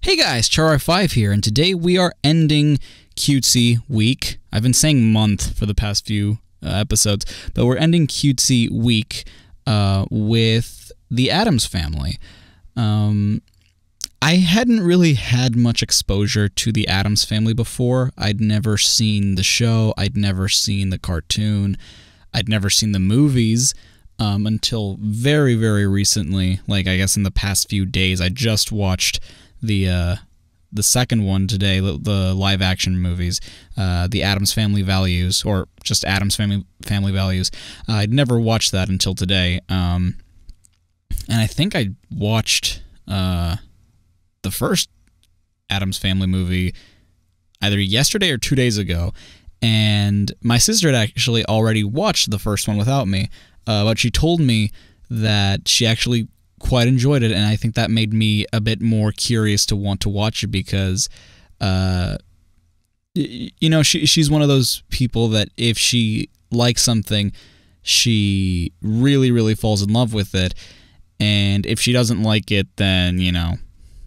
Hey guys, Char5 here, and today we are ending Cutesy Week. I've been saying month for the past few episodes, but we're ending Cutesy Week with the Addams Family. I hadn't really had much exposure to the Addams Family before. I'd never seen the show, I'd never seen the cartoon, I'd never seen the movies until very, very recently, like I guess in the past few days. I just watched the second one today, the live-action movies, the Addams Family Values, or just Addams Family Values. I'd never watched that until today, and I think I watched the first Addams Family movie either yesterday or 2 days ago, and my sister had actually already watched the first one without me, but she told me that she actually quite enjoyed it, and I think that made me a bit more curious to want to watch it because, you know, she's one of those people that if she likes something, she really, really falls in love with it, and if she doesn't like it, then, you know,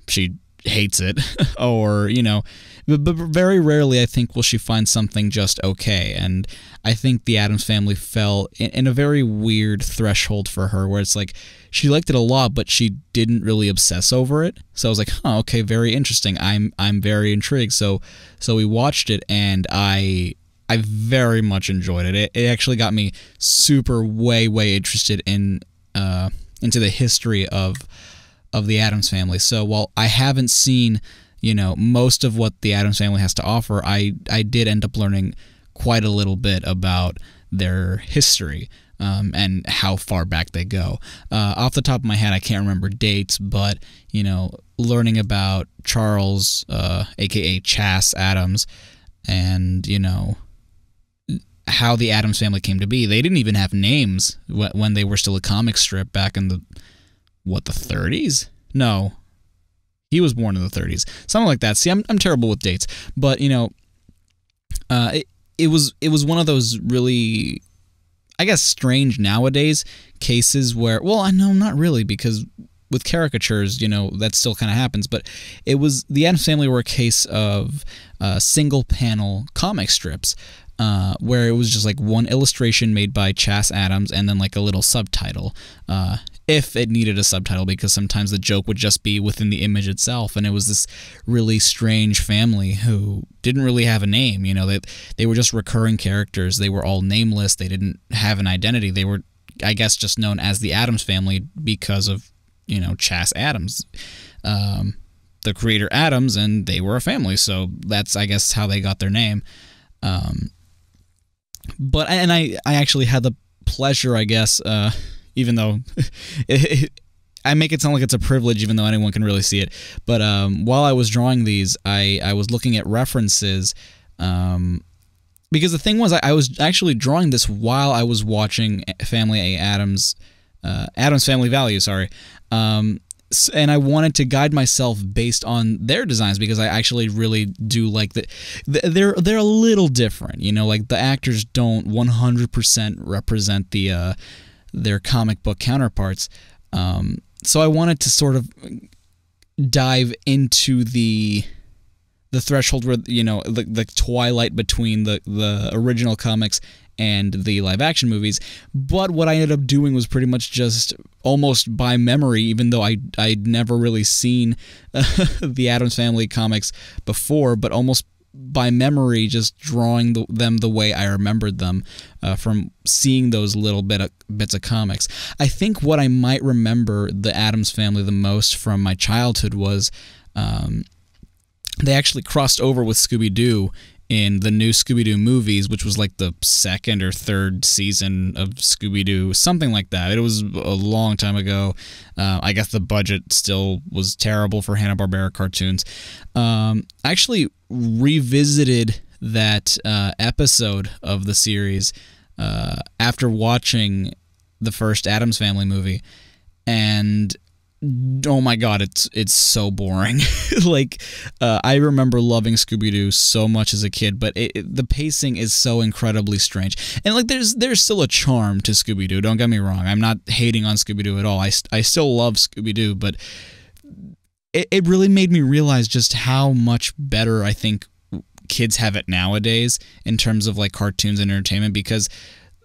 she hates it, or, you know, but very rarely, I think, will she find something just okay, and I think the Addams Family fell in a very weird threshold for her, where it's like, she liked it a lot, but she didn't really obsess over it, so I was like, huh, okay, very interesting, I'm very intrigued, so we watched it, and I very much enjoyed it. It actually got me super way interested in into the history of the Addams Family. So while I haven't seen, you know, most of what the Addams Family has to offer, I did end up learning quite a little bit about their history and how far back they go. Off the top of my head, I can't remember dates, but, you know, learning about Charles, aka Chas Addams, and, you know, how the Addams Family came to be. They didn't even have names when they were still a comic strip back in the, what, the 30s? No. He was born in the 30s. Something like that. See, I'm terrible with dates. But, you know, it was one of those really, I guess, strange nowadays cases where, well, no, not really, because with caricatures, you know, that still kind of happens, but it was, the Addams Family were a case of single-panel comic strips, where it was just like one illustration made by Chas Addams and then like a little subtitle, if it needed a subtitle, because sometimes the joke would just be within the image itself, and it was this really strange family who didn't really have a name. You know, they were just recurring characters. They were all nameless. They didn't have an identity. They were, I guess, just known as the Addams Family because of, you know, Chas Addams, the creator Addams, and they were a family, so that's, I guess, how they got their name. But I actually had the pleasure, I guess, even though I make it sound like it's a privilege, even though anyone can really see it. But while I was drawing these, I was looking at references, because the thing was, I was actually drawing this while I was watching Addams Family Values, sorry. And I wanted to guide myself based on their designs, because I actually really do like that. They're a little different, you know, like the actors don't 100% represent their comic book counterparts. So I wanted to sort of dive into the threshold where, you know, the twilight between the original comics and the live-action movies, but what I ended up doing was pretty much just almost by memory, even though I'd never really seen the Addams Family comics before, but almost by memory, just drawing them the way I remembered them from seeing those little bits of comics. I think what I might remember the Addams Family the most from my childhood was they actually crossed over with Scooby-Doo in the new Scooby-Doo movies, which was like the second or third season of Scooby-Doo, something like that. It was a long time ago. I guess the budget still was terrible for Hanna-Barbera cartoons. I actually revisited that episode of the series after watching the first Addams Family movie, and oh my god, it's so boring. Like, I remember loving Scooby-Doo so much as a kid, but the pacing is so incredibly strange. And like, there's still a charm to Scooby-Doo, don't get me wrong. I'm not hating on Scooby-Doo at all. I still love Scooby-Doo, but it really made me realize just how much better I think kids have it nowadays in terms of like cartoons and entertainment, because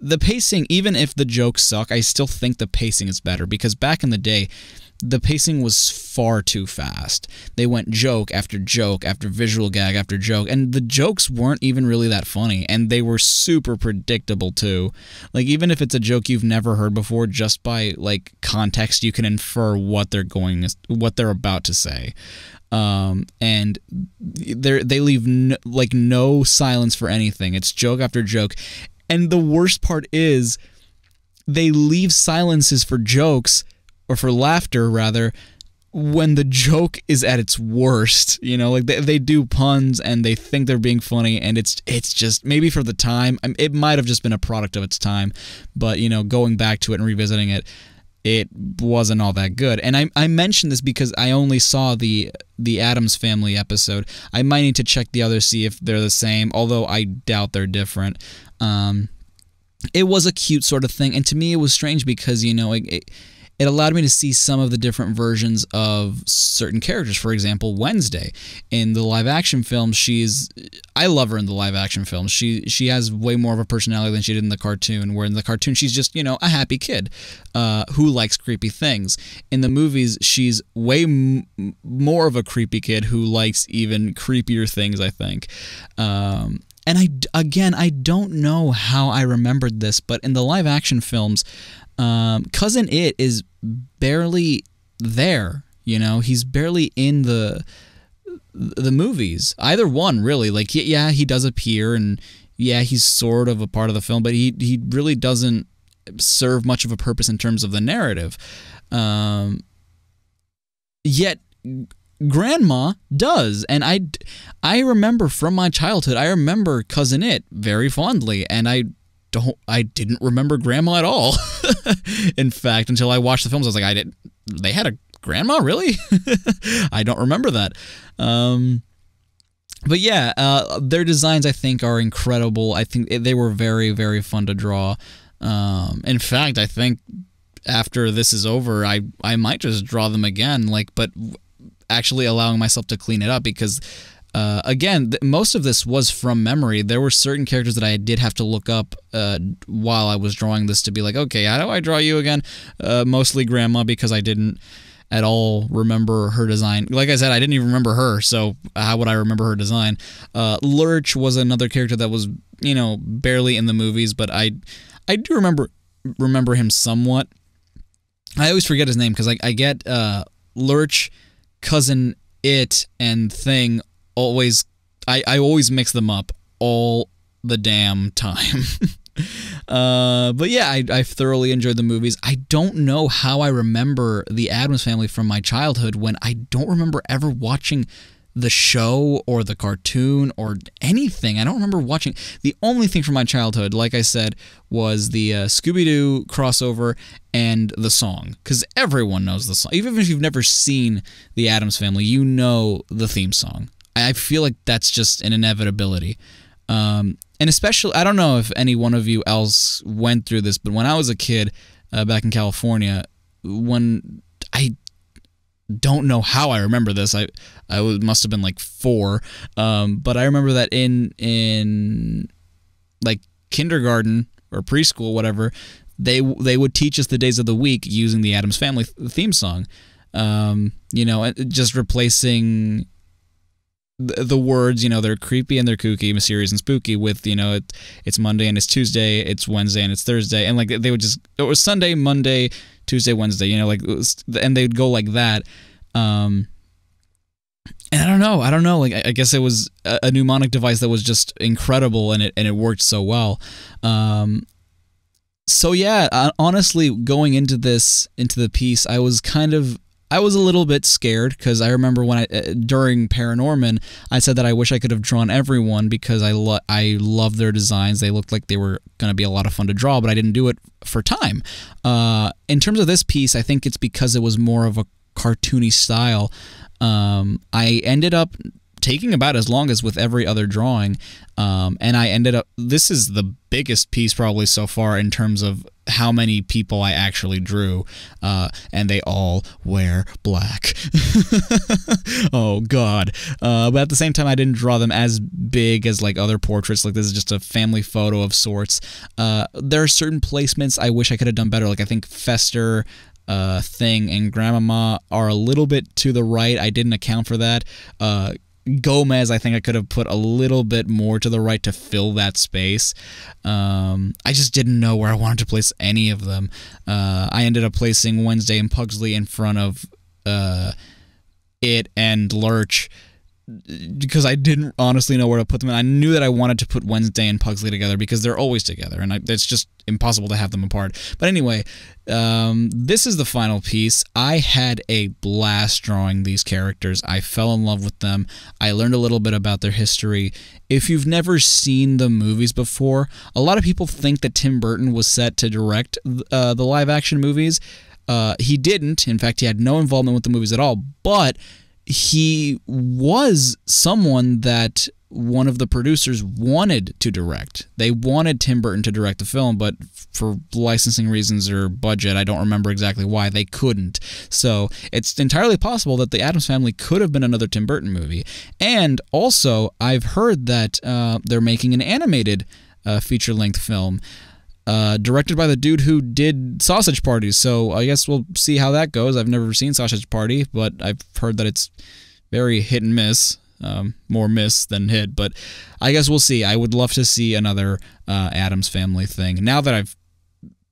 the pacing, even if the jokes suck, I still think the pacing is better, because back in the day, the pacing was far too fast. They went joke after joke after visual gag after joke, and the jokes weren't even really that funny, and they were super predictable too. Like, even if it's a joke you've never heard before, just by like context, you can infer what they're about to say. And they leave no silence for anything. It's joke after joke, and the worst part is they leave silences for jokes, or for laughter rather, when the joke is at its worst. You know, like they do puns and they think they're being funny, and it's just, maybe for the time, it might have just been a product of its time, but you know, going back to it and revisiting it, it wasn't all that good. And I mentioned this because I only saw the Addams Family episode. I might need to check the others, see if they're the same, although I doubt they're different. It was a cute sort of thing, and to me it was strange because, you know, it allowed me to see some of the different versions of certain characters. For example, Wednesday. In the live-action film, I love her in the live-action film. She has way more of a personality than she did in the cartoon, where in the cartoon she's just, you know, a happy kid who likes creepy things. In the movies, she's way more of a creepy kid who likes even creepier things, I think. And I don't know how I remembered this, but in the live-action films, Cousin It is barely there, you know? He's barely in the movies. Either one, really. Like, yeah, he does appear, and yeah, he's sort of a part of the film, but he really doesn't serve much of a purpose in terms of the narrative. Yet Grandma does, and I remember from my childhood, I remember Cousin It very fondly, and I didn't remember Grandma at all. In fact, until I watched the films, I was like, they had a grandma, really? I don't remember that. But yeah, their designs, I think, are incredible. I think they were very, very fun to draw. In fact, I think after this is over, I might just draw them again, but actually allowing myself to clean it up, because again, most of this was from memory. There were certain characters that I did have to look up while I was drawing this to be like, okay, how do I draw you again? Mostly Grandma, because I didn't at all remember her design. Like I said, I didn't even remember her, so how would I remember her design? Lurch was another character that was, you know, barely in the movies, but I do remember him somewhat. I always forget his name because I get Lurch, Cousin It, and Thing. I always mix them up all the damn time. But yeah, I thoroughly enjoyed the movies. I don't know how I remember the Addams Family from my childhood when I don't remember ever watching the show or the cartoon or anything. I don't remember watching. The only thing from my childhood, like I said, was the Scooby-Doo crossover and the song, because everyone knows the song. Even if you've never seen the Addams Family, you know the theme song. I feel like that's just an inevitability. And especially, I don't know if any one of you else went through this, but when I was a kid back in California, when I don't know how I remember this, I must have been like 4, but I remember that in like kindergarten or preschool, whatever, they would teach us the days of the week using the Addams Family theme song. You know, just replacing the words, you know, they're creepy and they're kooky, mysterious and spooky, with, you know, it's Monday and it's Tuesday, it's Wednesday and it's Thursday, and like they would just, it was Sunday, Monday, Tuesday, Wednesday, you know, like, and they'd go like that. And I don't know, like I guess it was a mnemonic device that was just incredible, and it worked so well. So yeah, honestly, going into the piece, I was a little bit scared, because I remember when during Paranorman, I said that I wish I could have drawn everyone, because I love their designs. They looked like they were going to be a lot of fun to draw, but I didn't do it for time. In terms of this piece, I think it's because it was more of a cartoony style. I ended up taking about as long as with every other drawing, and I ended up, this is the biggest piece probably so far in terms of how many people I actually drew, and they all wear black. Oh God. But at the same time, I didn't draw them as big as like other portraits. Like this is just a family photo of sorts. There are certain placements I wish I could have done better. Like I think Fester, Thing, and Grandmama are a little bit to the right. I didn't account for that. Gomez, I think I could have put a little bit more to the right to fill that space. I just didn't know where I wanted to place any of them. I ended up placing Wednesday and Pugsley in front of It and Lurch because I didn't honestly know where to put them. And I knew that I wanted to put Wednesday and Pugsley together because they're always together, and it's just impossible to have them apart. But anyway, this is the final piece. I had a blast drawing these characters. I fell in love with them. I learned a little bit about their history. If you've never seen the movies before, a lot of people think that Tim Burton was set to direct the live-action movies. He didn't. In fact, he had no involvement with the movies at all, but he was someone that one of the producers wanted to direct. They wanted Tim Burton to direct the film, but for licensing reasons or budget, I don't remember exactly why, they couldn't. So it's entirely possible that the Addams Family could have been another Tim Burton movie. And also, I've heard that they're making an animated feature-length film directed by the dude who did Sausage Party. So I guess we'll see how that goes. I've never seen Sausage Party, but I've heard that it's very hit and miss. More miss than hit, but I guess we'll see. I would love to see another Addams Family thing now that I've,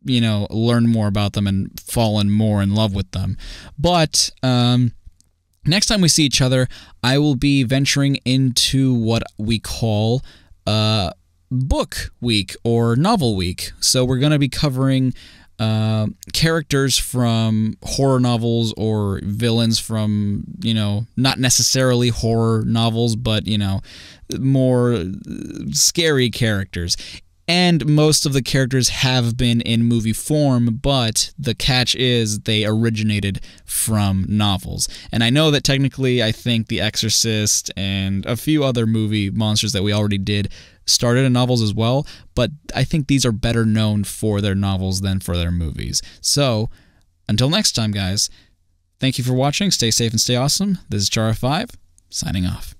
learned more about them and fallen more in love with them. But next time we see each other, I will be venturing into what we call book week or novel week. So we're going to be covering characters from horror novels or villains from, not necessarily horror novels, but, more scary characters. And most of the characters have been in movie form, but the catch is they originated from novels. And I know that technically I think The Exorcist and a few other movie monsters that we already did started in novels as well, but I think these are better known for their novels than for their movies. So, until next time, guys, thank you for watching. Stay safe and stay awesome. This is Chara5, signing off.